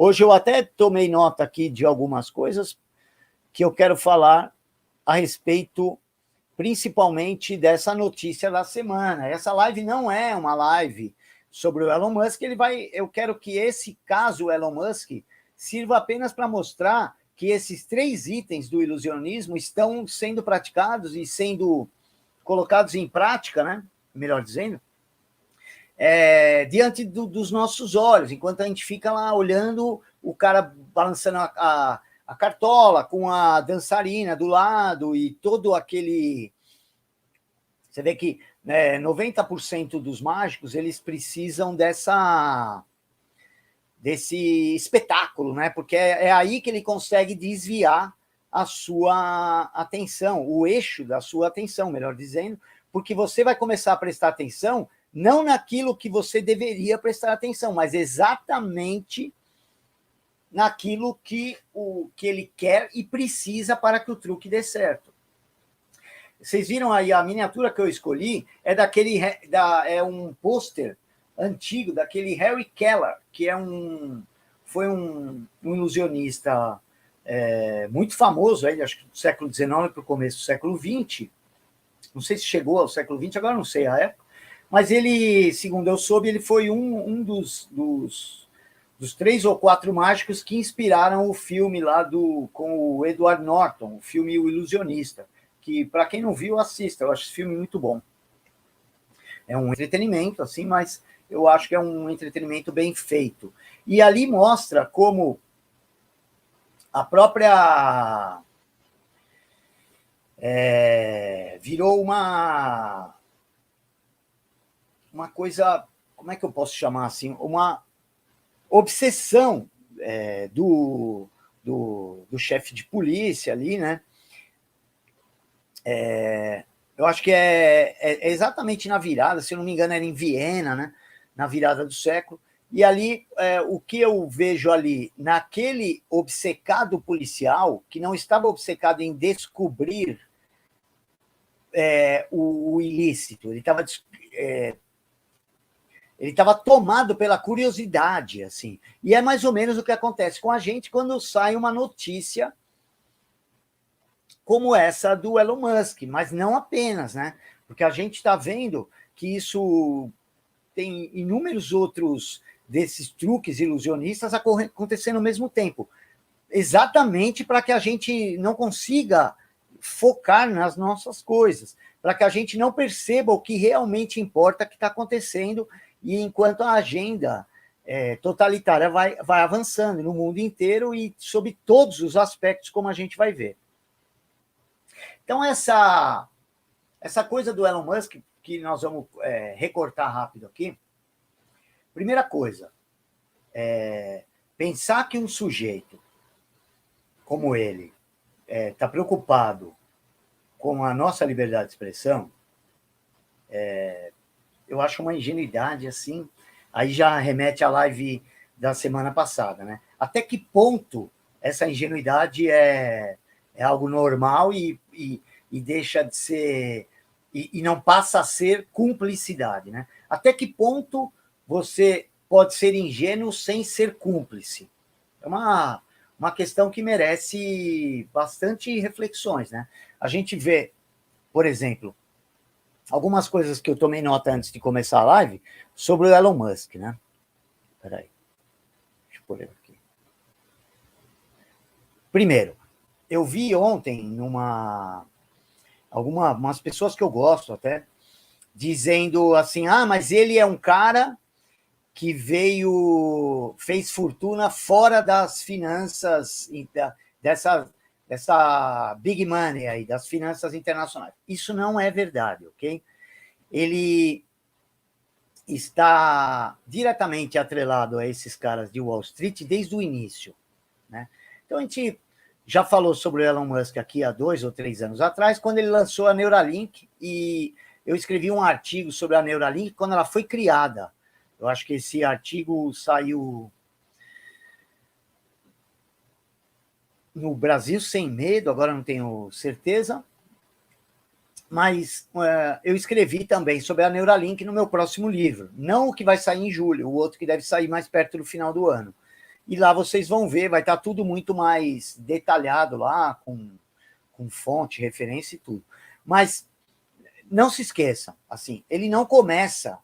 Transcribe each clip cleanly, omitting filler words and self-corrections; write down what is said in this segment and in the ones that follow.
Hoje eu até tomei nota aqui de algumas coisas que eu quero falar a respeito, principalmente dessa notícia da semana. Essa live não é uma live sobre o Elon Musk, eu quero que esse caso Elon Musk sirva apenas para mostrar que esses 3 itens do ilusionismo estão sendo praticados e sendo colocados em prática, né? Melhor dizendo, diante dos nossos olhos, enquanto a gente fica lá olhando o cara balançando a cartola com a dançarina do lado e todo aquele... Você vê que 90% dos mágicos eles precisam desse espetáculo, né? Porque é aí que ele consegue desviar a sua atenção, o eixo da sua atenção, melhor dizendo, porque você vai começar a prestar atenção não naquilo que você deveria prestar atenção, mas exatamente naquilo que ele quer e precisa para que o truque dê certo. Vocês viram aí a miniatura que eu escolhi? É um pôster antigo daquele Harry Keller, que foi um ilusionista muito famoso, aí, acho que do século XIX para o começo do século XX. Não sei se chegou ao século XX, agora não sei a época. Mas ele, segundo eu soube, ele foi um dos 3 ou 4 mágicos que inspiraram o filme lá com o Edward Norton, o filme O Ilusionista, que, para quem não viu, assista, eu acho esse filme muito bom. É um entretenimento, assim, mas eu acho que é um entretenimento bem feito. E ali mostra como a própria... virou uma coisa, como é que eu posso chamar assim? Uma obsessão do chefe de polícia ali, né? Eu acho que é exatamente na virada, se eu não me engano, era em Viena, né? Na virada do século. E ali, o que eu vejo ali, naquele obcecado policial, que não estava obcecado em descobrir o ilícito, ele estava tomado pela curiosidade, assim. E é mais ou menos o que acontece com a gente quando sai uma notícia como essa do Elon Musk, mas não apenas, né? Porque a gente está vendo que isso tem inúmeros outros desses truques ilusionistas acontecendo ao mesmo tempo, exatamente para que a gente não consiga focar nas nossas coisas, para que a gente não perceba o que realmente importa que está acontecendo, e enquanto a agenda totalitária vai avançando no mundo inteiro e sob todos os aspectos, como a gente vai ver. Então, essa coisa do Elon Musk, que nós vamos recortar rápido aqui, primeira coisa, pensar que um sujeito como ele está preocupado com a nossa liberdade de expressão, eu acho uma ingenuidade, assim, aí já remete à live da semana passada, né? Até que ponto essa ingenuidade é algo normal e deixa de ser... E não passa a ser cumplicidade, né? Até que ponto você pode ser ingênuo sem ser cúmplice? É uma questão que merece bastante reflexões, né? A gente vê, por exemplo, algumas coisas que eu tomei nota antes de começar a live sobre o Elon Musk, né? Espera aí. Deixa eu pôr ele aqui. Primeiro, eu vi ontem algumas pessoas que eu gosto até, dizendo assim, mas ele é um cara que fez fortuna fora das finanças, dessa big money aí, das finanças internacionais. Isso não é verdade, ok? Ele está diretamente atrelado a esses caras de Wall Street desde o início, né? Então, a gente já falou sobre o Elon Musk aqui há 2 ou 3 anos atrás, quando ele lançou a Neuralink, e eu escrevi um artigo sobre a Neuralink quando ela foi criada. Eu acho que esse artigo saiu no Brasil Sem Medo, agora não tenho certeza, mas eu escrevi também sobre a Neuralink no meu próximo livro, não o que vai sair em julho, o outro que deve sair mais perto do final do ano. e lá vocês vão ver, vai estar tudo muito mais detalhado lá, com fonte, referência e tudo. Mas não se esqueçam, assim, ele não começa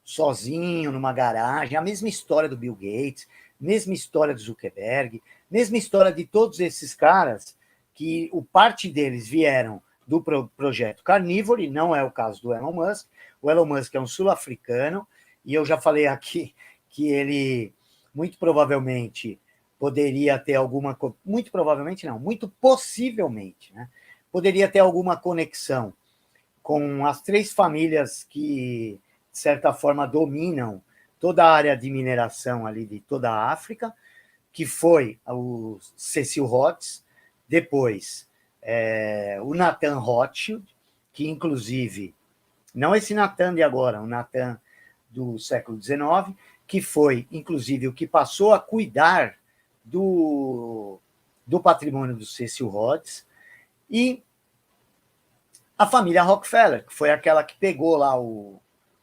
sozinho, numa garagem, a mesma história do Bill Gates, mesma história do Zuckerberg, mesma história de todos esses caras, que o parte deles vieram do projeto Carnivore, não é o caso do Elon Musk. O Elon Musk é um sul-africano, e eu já falei aqui que ele, muito provavelmente, poderia ter alguma... Muito provavelmente não, muito possivelmente, né? Poderia ter alguma conexão com as 3 famílias que, de certa forma, dominam toda a área de mineração ali de toda a África, que foi o Cecil Rhodes, depois o Nathan Rothschild, que, inclusive, não esse Nathan de agora, o Nathan do século XIX, que foi, inclusive, o que passou a cuidar do patrimônio do Cecil Rhodes, e a família Rockefeller, que foi aquela que pegou lá o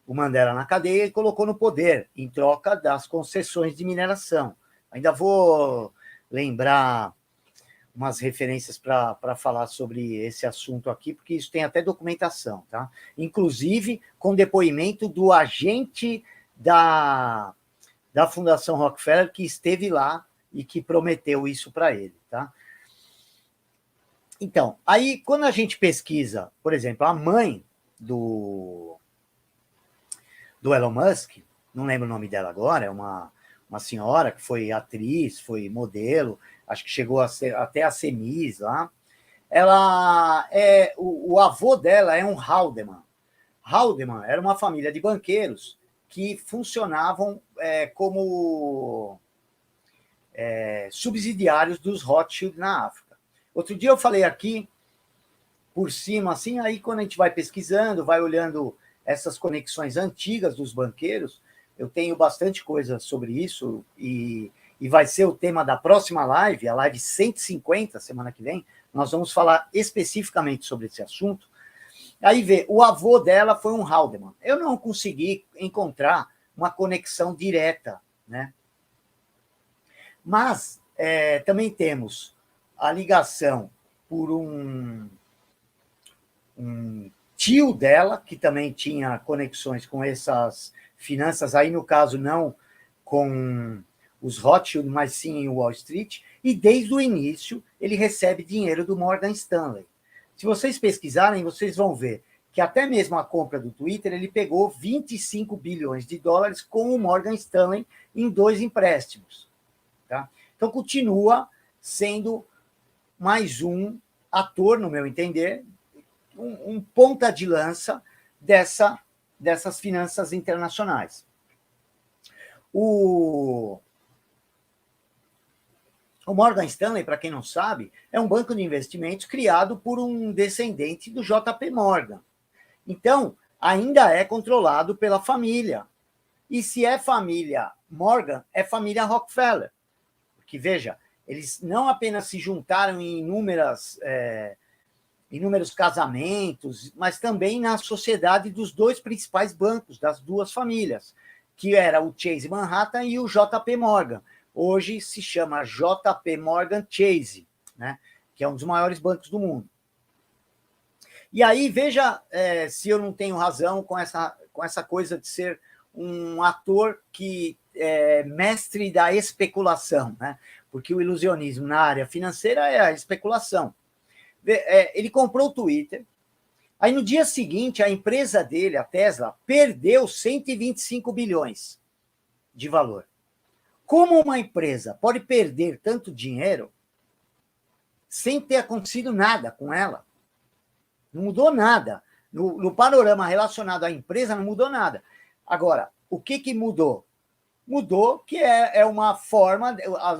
Mandela na cadeia e colocou no poder, em troca das concessões de mineração. Ainda vou lembrar umas referências para falar sobre esse assunto aqui, porque isso tem até documentação, tá? Inclusive com depoimento do agente da Fundação Rockefeller, que esteve lá e que prometeu isso para ele, tá? Então, aí quando a gente pesquisa, por exemplo, a mãe do Elon Musk, não lembro o nome dela agora, é uma senhora que foi atriz, foi modelo, acho que chegou até a ser Miss lá. Ela o avô dela é um Haldeman. Haldeman era uma família de banqueiros que funcionavam como subsidiários dos Rothschild na África. Outro dia eu falei aqui, por cima, assim, aí quando a gente vai pesquisando, vai olhando essas conexões antigas dos banqueiros, eu tenho bastante coisa sobre isso, e vai ser o tema da próxima live, a live 150, semana que vem, nós vamos falar especificamente sobre esse assunto. Aí vê, o avô dela foi um Haldeman. Eu não consegui encontrar uma conexão direta, né? Mas também temos a ligação por um tio dela, que também tinha conexões com essas finanças, aí no caso não com os Rothschild, mas sim em Wall Street, e desde o início ele recebe dinheiro do Morgan Stanley. Se vocês pesquisarem, vocês vão ver que até mesmo a compra do Twitter, ele pegou 25 bilhões de dólares com o Morgan Stanley em 2 empréstimos. Tá? Então, continua sendo mais um ator, no meu entender, um ponta de lança dessas finanças internacionais. O Morgan Stanley, para quem não sabe, é um banco de investimentos criado por um descendente do JP Morgan. Então, ainda é controlado pela família. E se é família Morgan, é família Rockefeller. Porque, veja, eles não apenas se juntaram em inúmeros casamentos, mas também na sociedade dos 2 principais bancos, das 2 famílias, que era o Chase Manhattan e o JP Morgan. Hoje se chama JP Morgan Chase, né, que é um dos maiores bancos do mundo. E aí, veja se eu não tenho razão com essa coisa de ser um ator que é mestre da especulação, né? Porque o ilusionismo na área financeira é a especulação. Ele comprou o Twitter, aí no dia seguinte a empresa dele, a Tesla, perdeu 125 bilhões de valor. Como uma empresa pode perder tanto dinheiro sem ter acontecido nada com ela? Não mudou nada. No panorama relacionado à empresa, não mudou nada. Agora, o que mudou? Mudou que é uma forma,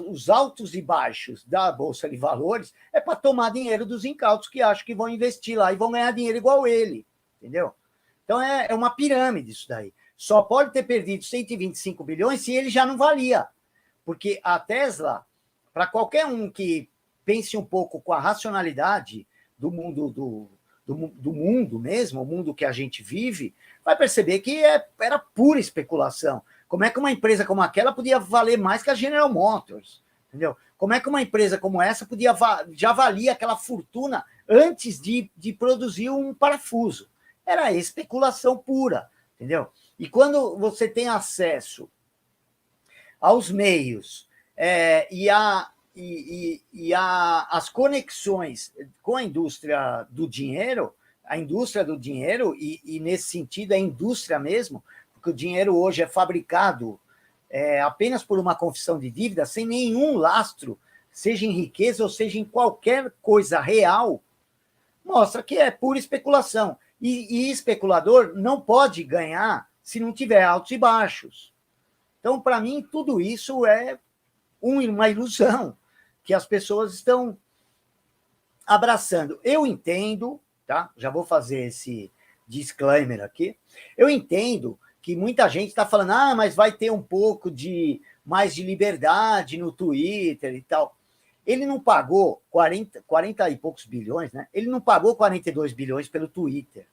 os altos e baixos da Bolsa de Valores é para tomar dinheiro dos incautos que acham que vão investir lá e vão ganhar dinheiro igual ele, entendeu? Então é uma pirâmide isso daí. Só pode ter perdido 125 bilhões se ele já não valia. Porque a Tesla, para qualquer um que pense um pouco com a racionalidade do mundo do mundo mesmo, o mundo que a gente vive, vai perceber que era pura especulação. Como é que uma empresa como aquela podia valer mais que a General Motors? Entendeu? Como é que uma empresa como essa podia já valia aquela fortuna antes de produzir um parafuso? Era especulação pura, entendeu? E quando você tem acesso aos meios as conexões com a indústria do dinheiro, e nesse sentido, a indústria mesmo, porque o dinheiro hoje é fabricado apenas por uma confissão de dívida, sem nenhum lastro, seja em riqueza ou seja em qualquer coisa real, mostra que é pura especulação. E especulador não pode ganhar se não tiver altos e baixos. Então, para mim, tudo isso é uma ilusão que as pessoas estão abraçando. Eu entendo, tá? Já vou fazer esse disclaimer aqui. Eu entendo que muita gente está falando, mas vai ter um pouco mais de liberdade no Twitter e tal. Ele não pagou 40 e poucos bilhões, né? Ele não pagou 42 bilhões pelo Twitter.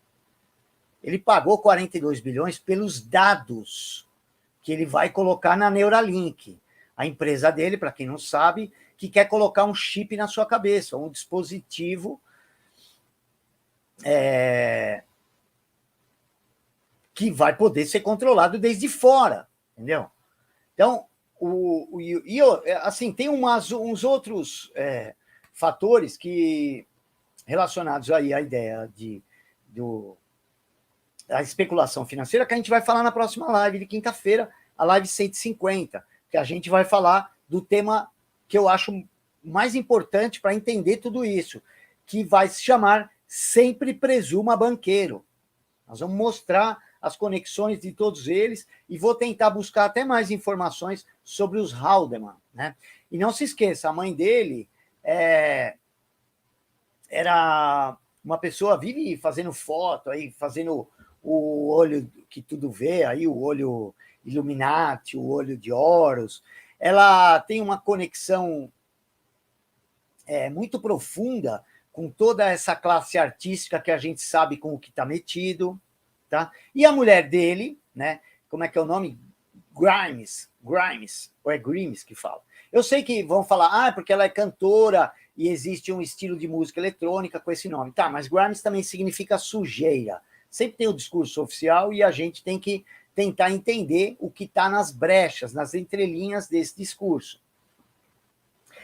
Ele pagou 42 bilhões pelos dados que ele vai colocar na Neuralink. A empresa dele, para quem não sabe, que quer colocar um chip na sua cabeça, um dispositivo que vai poder ser controlado desde fora, entendeu? Então, assim, tem uns outros fatores que relacionados aí à ideia da especulação financeira, que a gente vai falar na próxima live de quinta-feira, a live 150, que a gente vai falar do tema que eu acho mais importante para entender tudo isso, que vai se chamar Sempre Presuma Banqueiro. Nós vamos mostrar as conexões de todos eles e vou tentar buscar até mais informações sobre os Haldeman, né? E não se esqueça, a mãe dele era uma pessoa, vive fazendo foto, aí, fazendo o olho que tudo vê, aí, o olho Illuminati, o olho de Horus. Ela tem uma conexão muito profunda com toda essa classe artística que a gente sabe com o que está metido, tá? E a mulher dele, né? Como é que é o nome? Grimes, ou é Grimes que fala? Eu sei que vão falar, porque ela é cantora e existe um estilo de música eletrônica com esse nome. Tá, mas Grimes também significa sujeira. Sempre tem o discurso oficial e a gente tem que tentar entender o que está nas brechas, nas entrelinhas desse discurso.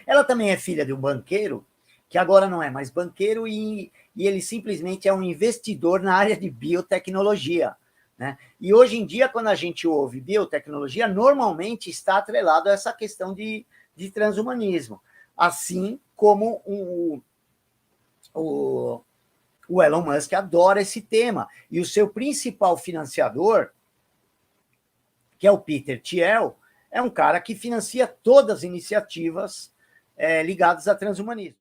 Ela também é filha de um banqueiro, que agora não é mais banqueiro, e ele simplesmente é um investidor na área de biotecnologia, né? E hoje em dia, quando a gente ouve biotecnologia, normalmente está atrelado a essa questão de transhumanismo, assim como o Elon Musk adora esse tema, e o seu principal financiador, que é o Peter Thiel, é um cara que financia todas as iniciativas ligadas a transhumanismo.